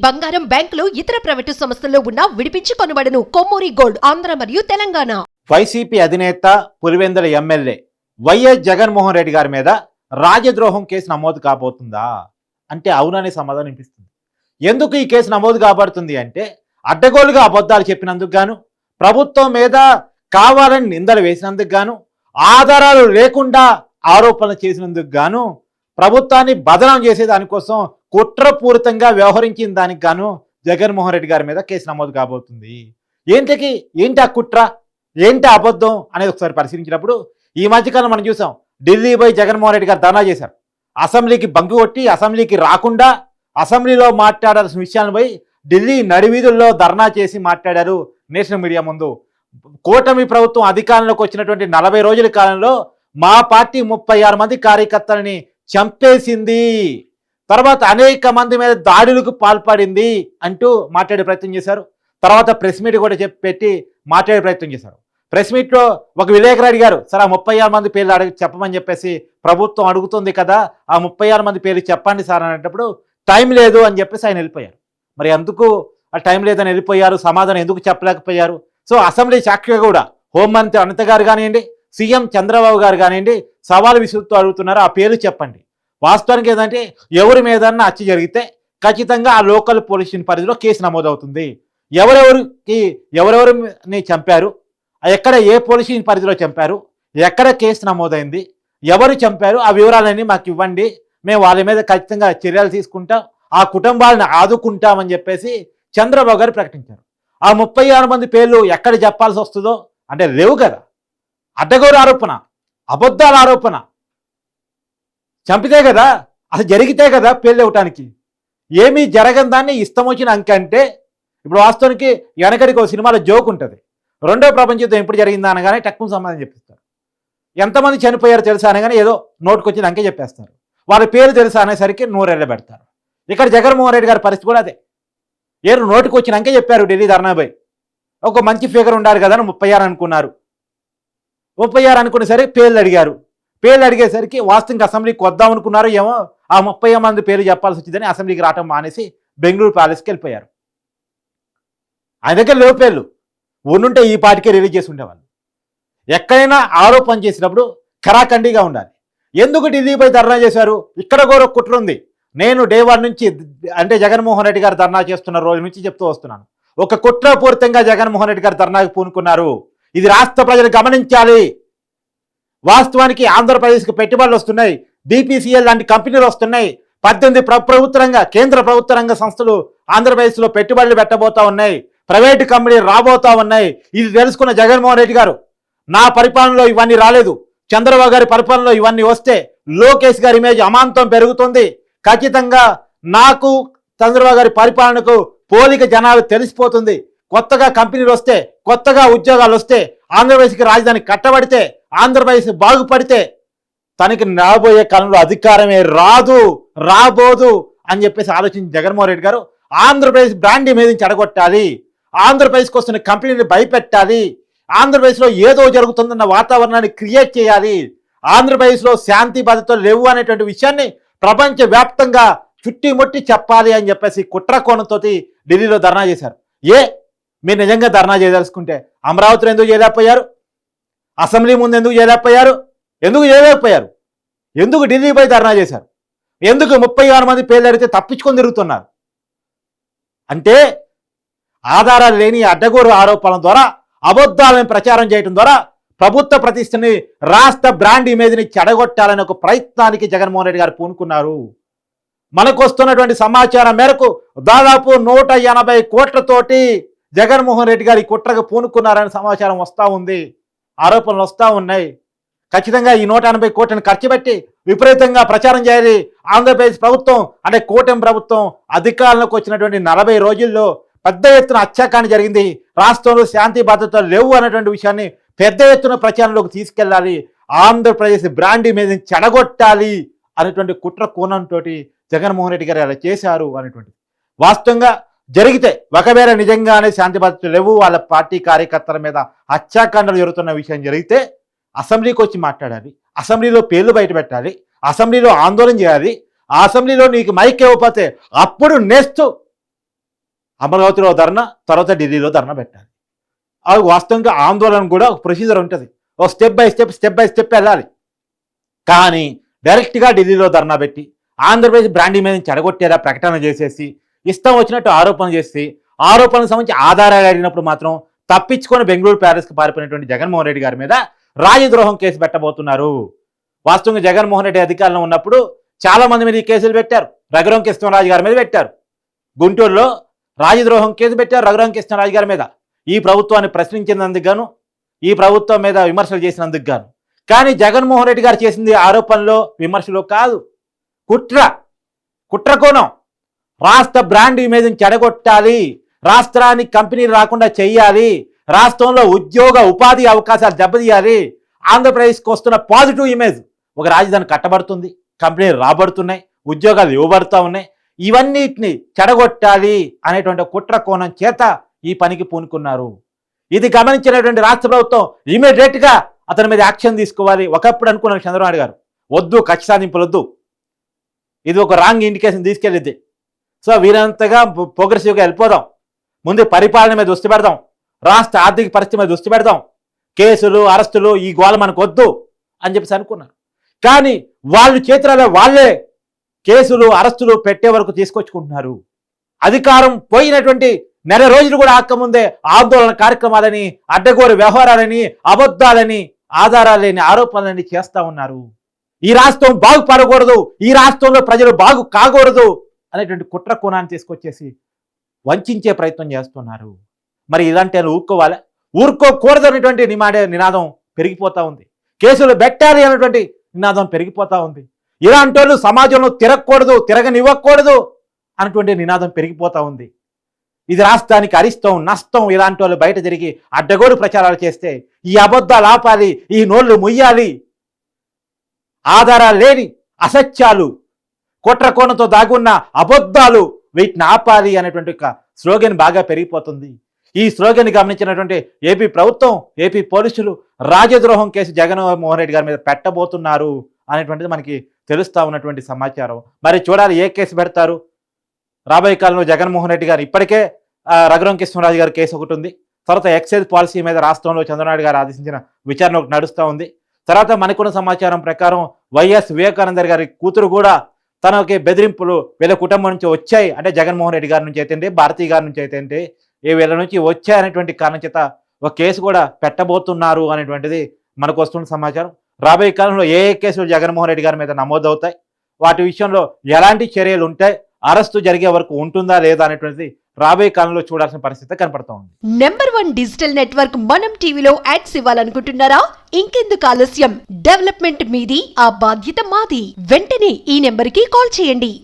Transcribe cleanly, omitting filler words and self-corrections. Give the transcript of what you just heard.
బంగారం, బ్యాంకులు, ఇతర ప్రైవేటు సంస్థల్లో ఉన్న విడిపించి కొనబడను. కొమ్మూరి గోల్డ్, ఆంధ్ర మరియు తెలంగాణ. వైసీపీ అధినేత పులివెందుల ఎమ్మెల్యే వైఎస్ జగన్మోహన్ రెడ్డి గారి మీద రాజద్రోహం కేసు నమోదు కాబోతుందా అంటే అవుననే సమాధానం వినిపిస్తుంది. ఎందుకు ఈ కేసు నమోదు కాబడుతుంది అంటే అడ్డగోలుగా అబద్ధాలు చెప్పినందుకు గాను, ప్రభుత్వం మీద కావాలని నిందలు వేసినందుకు గాను, ఆధారాలు లేకుండా ఆరోపణలు చేసినందుకు గాను, ప్రభుత్వాన్ని బదనాం చేసే దానికోసం కుట్రపూరితంగా వ్యవహరించిన దానికి గాను జగన్మోహన్ రెడ్డి గారి మీద కేసు నమోదు కాబోతుంది. ఏంటి ఆ కుట్ర, ఏంటి అబద్ధం అనేది ఒకసారి పరిశీలించినప్పుడు ఈ మధ్యకాలం మనం చూసాం. ఢిల్లీ పోయి జగన్మోహన్ రెడ్డి గారు ధర్నా చేశారు. అసెంబ్లీకి బంకు కొట్టి అసెంబ్లీకి రాకుండా అసెంబ్లీలో మాట్లాడాల్సిన విషయాలను పోయి ఢిల్లీ నడివీధుల్లో ధర్నా చేసి మాట్లాడారు నేషనల్ మీడియా ముందు. కూటమి ప్రభుత్వం అధికారంలోకి వచ్చినటువంటి 40 రోజుల కాలంలో మా పార్టీ 36 మంది కార్యకర్తలని చంపేసింది, తర్వాత అనేక మంది మీద దాడులకు పాల్పడింది అంటూ మాట్లాడే ప్రయత్నం చేశారు. తర్వాత ప్రెస్ మీట్ కూడా పెట్టి మాట్లాడే ప్రయత్నం చేశారు. ప్రెస్ మీట్లో ఒక విలేకరు అడిగారు, సార్ ఆ 36 మంది పేర్లు చెప్పమని చెప్పేసి ప్రభుత్వం అడుగుతుంది కదా, ఆ 36 మంది పేర్లు చెప్పండి సార్ అనేటప్పుడు టైం లేదు అని చెప్పేసి ఆయన వెళ్ళిపోయారు. మరి ఎందుకు ఆ టైం లేదని వెళ్ళిపోయారు, సమాధానం ఎందుకు చెప్పలేకపోయారు? సో అసెంబ్లీ సాక్షిగా కూడా హోంమంత్రి అనిత గారు కానివ్వండి, సీఎం చంద్రబాబు గారు కానివ్వండి సవాలు విసురుతూ అడుగుతున్నారు, ఆ పేర్లు చెప్పండి. వాస్తవానికి ఏంటంటే ఎవరి మీదన్నా హత్య జరిగితే ఖచ్చితంగా ఆ లోకల్ పోలీస్ స్టేషన్ పరిధిలో కేసు నమోదవుతుంది. ఎవరెవరిని చంపారు, ఎక్కడ ఏ పోలీస్ స్టేషన్ పరిధిలో చంపారు, ఎక్కడ కేసు నమోదైంది, ఎవరు చంపారు, ఆ వివరాలన్నీ మాకు ఇవ్వండి, మేము వాళ్ళ మీద ఖచ్చితంగా చర్యలు తీసుకుంటాం, ఆ కుటుంబాలను ఆదుకుంటామని చెప్పేసి చంద్రబాబు గారు ప్రకటించారు. ఆ 36 మంది పేర్లు ఎక్కడ చెప్పాల్సి వస్తుందో అంటే లేవు కదా. అడ్డగోరు ఆరోపణ, అబద్ధాల ఆరోపణ, చంపితే కదా, అసలు జరిగితే కదా పేర్లు ఇవ్వటానికి. ఏమీ జరగని దాన్ని ఇష్టం వచ్చిన అంకె అంటే ఇప్పుడు వాస్తవానికి వెనకడికి ఒక సినిమాలో జోక్ ఉంటుంది, రెండో ప్రపంచ యుద్ధం ఎప్పుడు జరిగిందా అనగానే టక్కున సమాధానం చెప్పిస్తారు. ఎంతమంది చనిపోయారు తెలుసా అనగానే ఏదో నోటుకు వచ్చిన అంకె చెప్పేస్తారు. వాళ్ళ పేరు తెలుసా అనేసరికి నోరెళ్ళ పెడతారు. ఇక్కడ జగన్మోహన్ రెడ్డి గారి పరిస్థితి కూడా అదే. నోటుకు వచ్చిన అంకె చెప్పారు ఢిల్లీ ధర్నాపై. ఒక మంచి ఫిగర్ ఉండాలి కదా అని 36 అనుకున్నారు. 36 అనుకునేసరికి పేర్లు అడిగారు. పేర్లు అడిగేసరికి వాస్తవంగా అసెంబ్లీకి వద్దాం అనుకున్నారు ఏమో, ఆ 30 మంది పేర్లు చెప్పాల్సి వచ్చిందని అసెంబ్లీకి రావటం మానేసి బెంగళూరు ప్యాలెస్కి వెళ్ళిపోయారు. ఆయన దగ్గర లేవు పేర్లు, ఉండుంటే ఈ పాటికే రిలీజ్ చేసి ఉండేవాళ్ళు. ఎక్కడైనా ఆరోపణ చేసినప్పుడు ఖరాఖండిగా ఉండాలి. ఎందుకు ఢిల్లీపై ధర్నా చేశారు? ఇక్కడ కూడా కుట్ర ఉంది. నేను డే 1 నుంచి అంటే జగన్మోహన్ రెడ్డి గారు ధర్నా చేస్తున్న రోజు నుంచి చెప్తూ వస్తున్నాను. ఒక కుట్రపూరితంగా జగన్మోహన్ రెడ్డి గారు ధర్నాకి పూనుకున్నారు. ఇది రాష్ట్ర ప్రజలు గమనించాలి. వాస్తవానికి ఆంధ్రప్రదేశ్కి పెట్టుబడులు వస్తున్నాయి, బీపీసీఎల్ లాంటి కంపెనీలు వస్తున్నాయి, 18 ప్రభుత్వ రంగ కేంద్ర ప్రభుత్వ రంగ సంస్థలు ఆంధ్రప్రదేశ్లో పెట్టుబడులు పెట్టబోతా ఉన్నాయి, ప్రైవేటు కంపెనీలు రాబోతా ఉన్నాయి. ఇది తెలుసుకున్న జగన్మోహన్ రెడ్డి గారు, నా పరిపాలనలో ఇవన్నీ రాలేదు, చంద్రబాబు గారి పరిపాలనలో ఇవన్నీ వస్తే లోకేష్ గారి ఇమేజ్ అమాంతం పెరుగుతుంది, ఖచ్చితంగా నాకు చంద్రబాబు గారి పరిపాలనకు పోలిక జనాలు తెలిసిపోతుంది, కొత్తగా కంపెనీలు వస్తే, కొత్తగా ఉద్యోగాలు వస్తే, ఆంధ్రప్రదేశ్కి రాజధాని కట్టబడితే, ఆంధ్రప్రదేశ్ బాగుపడితే తనకి రాబోయే కాలంలో అధికారమే రాబోదు అని చెప్పేసి ఆలోచించి జగన్మోహన్ రెడ్డి గారు ఆంధ్రప్రదేశ్ బ్రాండ్ ఇమేజ్ చెడగొట్టాలి, ఆంధ్రప్రదేశ్కి వస్తున్న కంపెనీని భయపెట్టాలి, ఆంధ్రప్రదేశ్లో ఏదో జరుగుతుందన్న వాతావరణాన్ని క్రియేట్ చేయాలి, ఆంధ్రప్రదేశ్లో శాంతి భద్రతలు లేవు అనేటువంటి విషయాన్ని ప్రపంచవ్యాప్తంగా చుట్టిముట్టి చెప్పాలి అని చెప్పేసి కుట్ర కోణంతో ఢిల్లీలో ధర్నా చేశారు. మీరు నిజంగా ధర్నా చేయదలుచుకుంటే అమరావతిలో ఎందుకు చేయలేకపోయారు? అసెంబ్లీ ముందు ఎందుకు చేయలేకపోయారు? ఎందుకు ఢిల్లీపై ధర్నా చేశారు? ఎందుకు 36 మంది పేర్లు అడిగితే తప్పించుకొని తిరుగుతున్నారు? అంటే ఆధారాలు లేని అడ్డగోరు ఆరోపణల ద్వారా, అబద్ధాలను ప్రచారం చేయడం ద్వారా ప్రభుత్వ ప్రతిష్టని, రాష్ట్ర బ్రాండ్ ఇమేజ్ని చెడగొట్టాలని ఒక ప్రయత్నానికి జగన్మోహన్ రెడ్డి గారు పూనుకున్నారు. మనకు వస్తున్నటువంటి సమాచారం మేరకు దాదాపు 180 కోట్లతోటి జగన్మోహన్ రెడ్డి గారి కుట్రకు పూనుకున్నారని సమాచారం వస్తూ ఉంది, ఆరోపణలు వస్తూ ఉన్నాయి. ఖచ్చితంగా ఈ 180 కోట్లను ఖర్చు పెట్టి విపరీతంగా ప్రచారం చేయాలి. ఆంధ్రప్రదేశ్ ప్రభుత్వం అంటే కూటమి ప్రభుత్వం అధికారంలోకి వచ్చినటువంటి 40 రోజుల్లో పెద్ద ఎత్తున హత్యాకాండ జరిగింది, రాష్ట్రంలో శాంతి భద్రతలు లేవు అనేటువంటి విషయాన్ని పెద్ద ఎత్తున ప్రచారంలోకి తీసుకెళ్ళాలి, ఆంధ్రప్రదేశ్ బ్రాండ్ ఇమేజ్ని చెడగొట్టాలి అనేటువంటి కుట్ర కోణంతో జగన్మోహన్ రెడ్డి గారు అలా చేశారు అనేటువంటి. వాస్తవంగా జరిగితే ఒకవేళ నిజంగానే శాంతి భద్రతలు లేవు, వాళ్ళ పార్టీ కార్యకర్తల మీద హత్యాకాండలు జరుగుతున్న విషయం జరిగితే అసెంబ్లీకి వచ్చి మాట్లాడాలి, అసెంబ్లీలో పేర్లు బయట పెట్టాలి, అసెంబ్లీలో ఆందోళన చేయాలి, ఆ అసెంబ్లీలో నీకు మైక్ ఇవ్వకపోతే అప్పుడు నెక్స్ట్ అమరావతిలో ధర్నా, తర్వాత ఢిల్లీలో ధర్నా పెట్టాలి. అది వాస్తవంగా ఆందోళన కూడా ఒక ప్రొసీజర్ ఉంటుంది. ఒక స్టెప్ బై స్టెప్ వెళ్ళాలి. కానీ డైరెక్ట్గా ఢిల్లీలో ధర్నా పెట్టి ఆంధ్రప్రదేశ్ బ్రాండ్ ఇమేజ్ చెడగొట్టేలా ప్రకటన చేసేసి ఇష్టం వచ్చినట్టు ఆరోపణ చేసి ఆరోపణలకు సంబంధించి ఆధారాలు అడిగినప్పుడు మాత్రం తప్పించుకొని బెంగళూరు ప్యాలెస్కి పారిపోయినటువంటి జగన్మోహన్ రెడ్డి గారి మీద రాజద్రోహం కేసు పెట్టబోతున్నారు. వాస్తవంగా జగన్మోహన్ రెడ్డి అధికారంలో ఉన్నప్పుడు చాలా మంది మీద ఈ కేసులు పెట్టారు. రఘురాం కృష్ణరాజు గారి మీద పెట్టారు. గుంటూరులో రాజద్రోహం కేసు పెట్టారు రఘురాం కృష్ణరాజు గారి మీద. ఈ ప్రభుత్వాన్ని ప్రశ్నించినందుకు గాను, ఈ ప్రభుత్వం మీద విమర్శలు చేసినందుకు గాను. కానీ జగన్మోహన్ రెడ్డి గారు చేసింది ఆరోపణలో విమర్శలో కాదు, కుట్ర కోణం. రాష్ట్ర బ్రాండ్ ఇమేజ్ని చెడగొట్టాలి, రాష్ట్రానికి కంపెనీలు రాకుండా చెయ్యాలి, రాష్ట్రంలో ఉద్యోగ ఉపాధి అవకాశాలు దెబ్బతీయాలి, ఆంధ్రప్రదేశ్కి వస్తున్న పాజిటివ్ ఇమేజ్, ఒక రాజధాని కట్టబడుతుంది, కంపెనీలు రాబడుతున్నాయి, ఉద్యోగాలు ఇవ్వబడుతూ ఉన్నాయి, ఇవన్నిటిని చెడగొట్టాలి అనేటువంటి కుట్ర కోణం చేత ఈ పనికి పూనుకున్నారు. ఇది గమనించినటువంటి రాష్ట్ర ప్రభుత్వం ఇమీడియట్గా అతని మీద యాక్షన్ తీసుకోవాలి. ఒకప్పుడు అనుకున్నారు చంద్రబాబు గారు, వద్దు కక్ష సాధింపులు వద్దు, ఇది ఒక రాంగ్ ఇండికేషన్ తీసుకెళ్ళిద్ది. సో వీరంతగా ప్రోగ్రెసివ్గా వెళ్ళిపోదాం, ముందు పరిపాలన మీద దృష్టి పెడదాం, రాష్ట్ర ఆర్థిక పరిస్థితి మీద దృష్టి పెడదాం, కేసులు అరెస్టులు ఈ గోల మనకు వద్దు అని చెప్పేసి అనుకున్నారు. కానీ వాళ్ళు చేతులలో వాళ్ళే కేసులు అరెస్టులు పెట్టే వరకు తీసుకొచ్చుకుంటున్నారు. అధికారం పోయినటువంటి నెల రోజులు కూడా ఆక్కముందే ఆందోళన కార్యక్రమాలని, అడ్డగోరు వ్యవహారాలని, అబద్ధాలని, ఆధారాలు లేని ఆరోపణలని చేస్తూ ఉన్నారు. ఈ రాష్ట్రం బాగుపడకూడదు, ఈ రాష్ట్రంలో ప్రజలు బాగు కాకూడదు అనేటువంటి కుట్ర కోణాన్ని తీసుకొచ్చేసి వంచే ప్రయత్నం చేస్తున్నారు. మరి ఇలాంటి ఊరుకోవాలా? ఊరుకోకూడదు అనేటువంటి నినాదం పెరిగిపోతూ ఉంది. కేసులు పెట్టాలి అనేటువంటి నినాదం పెరిగిపోతూ ఉంది. ఇలాంటి వాళ్ళు సమాజంలో తిరగకూడదు, తిరగనివ్వకూడదు అనేటువంటి నినాదం పెరిగిపోతూ ఉంది. ఇది రాష్ట్రానికి అరిష్టం, నష్టం. ఇలాంటి వాళ్ళు బయట తిరిగి అడ్డగోలు ప్రచారాలు చేస్తే ఈ అబద్ధాలు ఆపాలి, ఈ నోళ్లు ముయ్యాలి, ఆధారాలు లేని అసత్యాలు, కుట్ర కోణంతో దాగున్న అబద్ధాలు, వీటిని ఆపాలి అనేటువంటి ఒక స్లోగన్ బాగా పెరిగిపోతుంది. ఈ స్లోగన్ గమనించినటువంటి ఏపీ ప్రభుత్వం, ఏపీ పోలీసులు రాజద్రోహం కేసు జగన్మోహన్ రెడ్డి గారి మీద పెట్టబోతున్నారు అనేటువంటిది మనకి తెలుస్తూ ఉన్నటువంటి సమాచారం. మరి చూడాలి ఏ కేసు పెడతారు. రాబోయే కాలంలో జగన్మోహన్ రెడ్డి గారు ఇప్పటికే రఘురాం కృష్ణరాజు గారి కేసు ఒకటి ఉంది. తర్వాత ఎక్సైజ్ పాలసీ మీద రాష్ట్రంలో చంద్రబాబు గారు ఆదేశించిన విచారణ ఒకటి నడుస్తూ ఉంది. తర్వాత మనకున్న సమాచారం ప్రకారం వైఎస్ వివేకానంద గారి కూతురు కూడా తనకి బెదిరింపులు వీళ్ళ కుటుంబం నుంచి వచ్చాయి, అంటే జగన్మోహన్ రెడ్డి గారి నుంచి అయితే, భారతీ గారి నుంచి అయితే వీళ్ళ నుంచి వచ్చాయనేటువంటి కారణం చేత ఒక కేసు కూడా పెట్టబోతున్నారు అనేటువంటిది మనకు వస్తున్న సమాచారం. రాబోయే కాలంలో ఏ కేసులు జగన్మోహన్ రెడ్డి గారి మీద నమోదవుతాయి, వాటి విషయంలో ఎలాంటి చర్యలు ఉంటాయి, అరెస్టు జరిగే వరకు ఉంటుందా లేదా అనేటువంటిది రాబోయే కాలంలో చూడాల్సిన పరిస్థితి కనపడుతూ ఉంది. నంబర్ 1 డిజిటల్ నెట్వర్క్ మనం టీవీలో యాడ్స్ ఇవ్వాలనుకుంటున్నారా? ఇంకెందుకు ఆలస్యం, డెవలప్మెంట్ మీది, ఆ బాధ్యత మాది. వెంటనే ఈ నెంబర్ కి కాల్ చేయండి.